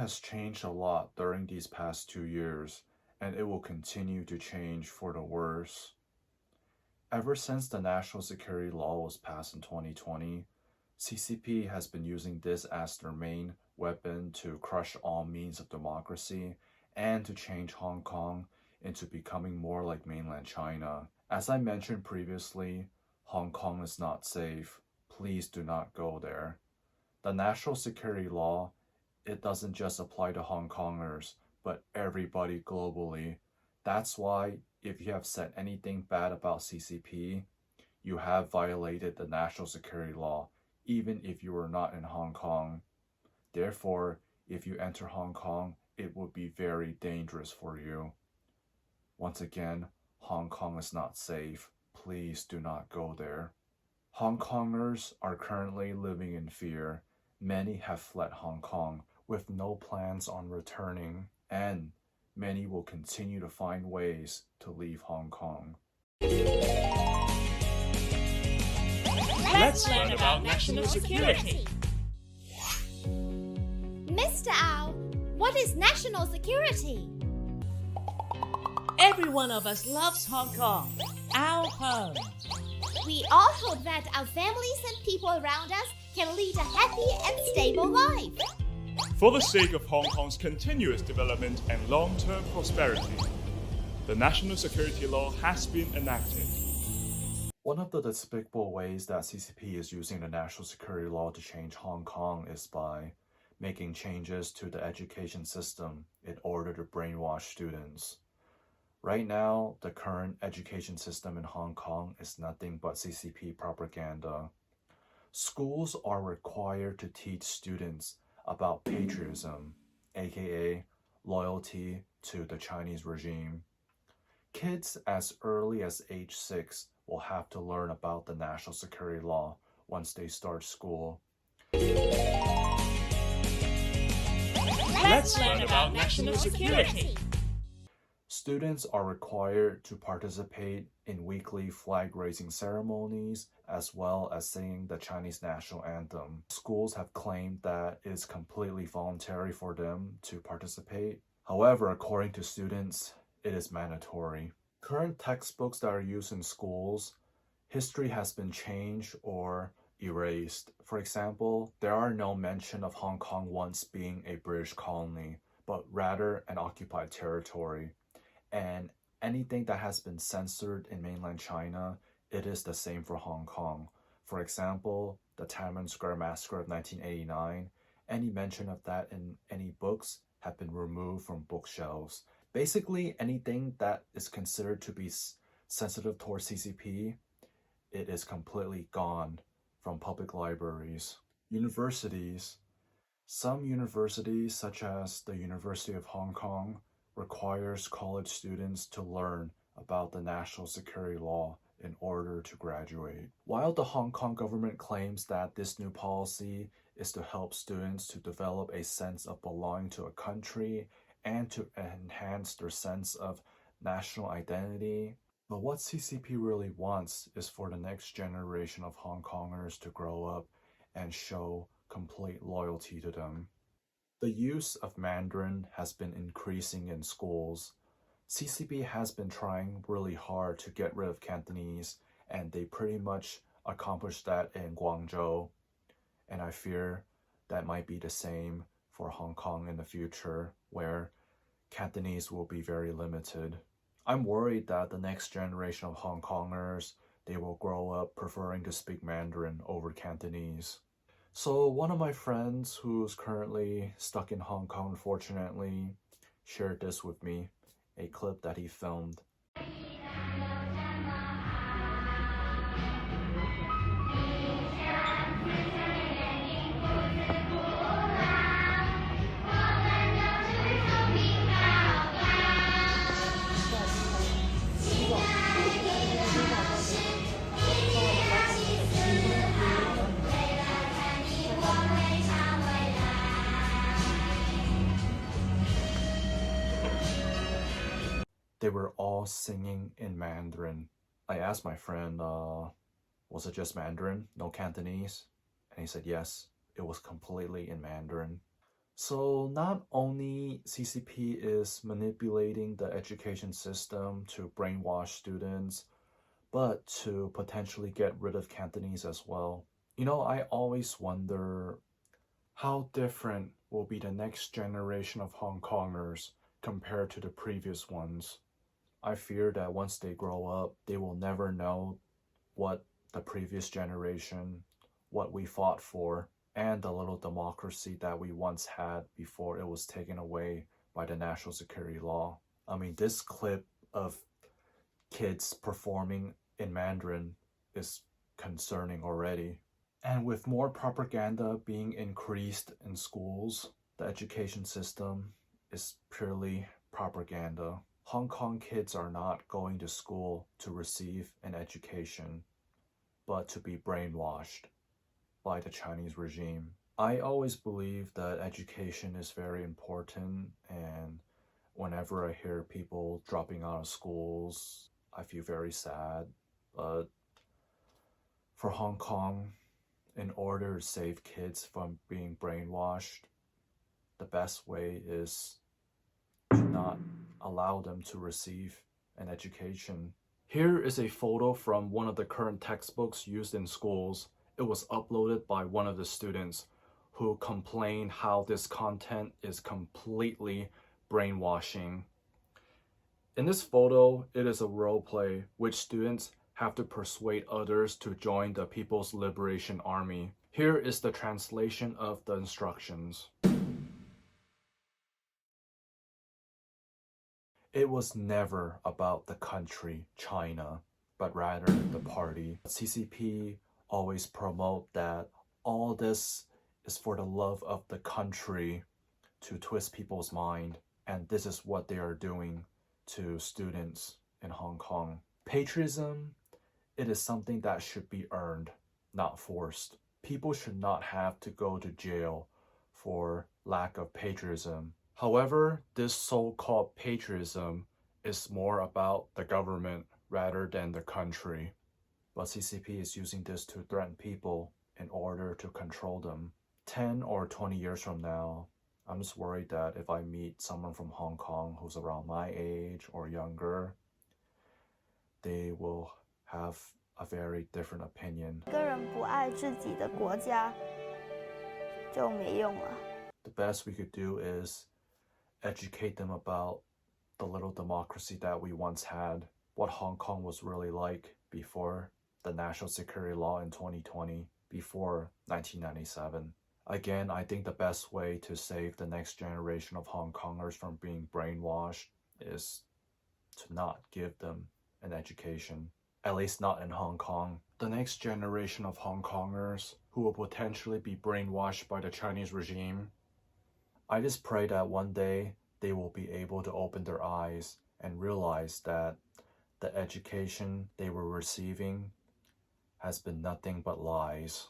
has changed a lot during these past 2 years, and it will continue to change for the worse. Ever since the national security law was passed in 2020, CCP has been using this as their main weapon to crush all means of democracy and to change Hong Kong into becoming more like mainland China. As I mentioned previously, Hong Kong is not safe. Please do not go there. The national security law, it doesn't just apply to Hong Kongers, but everybody globally. That's why if you have said anything bad about CCP, you have violated the national security law, even if you were not in Hong Kong. Therefore, if you enter Hong Kong, it would be very dangerous for you. Once again, Hong Kong is not safe. Please do not go there. Hong Kongers are currently living in fear. Many have fled Hong Kong with no plans on returning, and many will continue to find ways to leave Hong Kong. Let's learn about national security. Mr. Ao, what is national security? Every one of us loves Hong Kong, our home. We all hope that our families and people around us can lead a happy and stable life. For the sake of Hong Kong's continuous development and long-term prosperity, the national security law has been enacted. One of the despicable ways that CCP is using the national security law to change Hong Kong is by making changes to the education system in order to brainwash students. Right now, the current education system in Hong Kong is nothing but CCP propaganda. Schools are required to teach students about patriotism, aka loyalty to the Chinese regime. Kids as early as age 6 will have to learn about the national security law once they start school. Let's learn about national security. Students are required to participate in weekly flag-raising ceremonies as well as singing the Chinese national anthem. Schools have claimed that it is completely voluntary for them to participate. However, according to students, it is mandatory. Current textbooks that are used in schools, history has been changed or erased. For example, there are no mention of Hong Kong once being a British colony, but rather an occupied territory. And anything that has been censored in mainland China, it is the same for Hong Kong. For example, the Tiananmen Square massacre of 1989, any mention of that in any books have been removed from bookshelves. Basically, anything that is considered to be sensitive towards CCP, it is completely gone from public libraries. Universities. Some universities, such as the University of Hong Kong, requires college students to learn about the national security law in order to graduate. While the Hong Kong government claims that this new policy is to help students to develop a sense of belonging to a country and to enhance their sense of national identity, but what CCP really wants is for the next generation of Hong Kongers to grow up and show complete loyalty to them. The use of Mandarin has been increasing in schools. CCP has been trying really hard to get rid of Cantonese, and they pretty much accomplished that in Guangzhou. And I fear that might be the same for Hong Kong in the future, where Cantonese will be very limited. I'm worried that the next generation of Hong Kongers, they will grow up preferring to speak Mandarin over Cantonese. So one of my friends who's currently stuck in Hong Kong, unfortunately, shared this with me, a clip that he filmed. They were all singing in Mandarin. I asked my friend, was it just Mandarin, no Cantonese? And he said yes, it was completely in Mandarin. So not only CCP is manipulating the education system to brainwash students, but to potentially get rid of Cantonese as well. I always wonder how different will be the next generation of Hong Kongers compared to the previous ones. I fear that once they grow up, they will never know what the previous generation, what we fought for, and the little democracy that we once had before it was taken away by the national security law. I mean, this clip of kids performing in Mandarin is concerning already. And with more propaganda being increased in schools, the education system is purely propaganda. Hong Kong kids are not going to school to receive an education, but to be brainwashed by the Chinese regime. I always believe that education is very important, and whenever I hear people dropping out of schools, I feel very sad. But for Hong Kong, in order to save kids from being brainwashed, the best way is to not allow them to receive an education. Here is a photo from one of the current textbooks used in schools. It was uploaded by one of the students who complained how this content is completely brainwashing. In this photo, it is a role play which students have to persuade others to join the People's Liberation Army. Here is the translation of the instructions. It was never about the country, China, but rather the party. CCP always promote that all this is for the love of the country to twist people's mind, and this is what they are doing to students in Hong Kong. Patriotism, it is something that should be earned, not forced. People should not have to go to jail for lack of patriotism. However, this so-called patriotism is more about the government rather than the country. But CCP is using this to threaten people in order to control them. 10 or 20 years from now, I'm just worried that if I meet someone from Hong Kong who's around my age or younger, they will have a very different opinion. 个人不爱自己的国家就没用了。 The best we could do is educate them about the little democracy that we once had, what Hong Kong was really like before the national security law in 2020, before 1997. Again, I think the best way to save the next generation of Hong Kongers from being brainwashed is to not give them an education, at least not in Hong Kong. The next generation of Hong Kongers who will potentially be brainwashed by the Chinese regime, I just pray that one day they will be able to open their eyes and realize that the education they were receiving has been nothing but lies.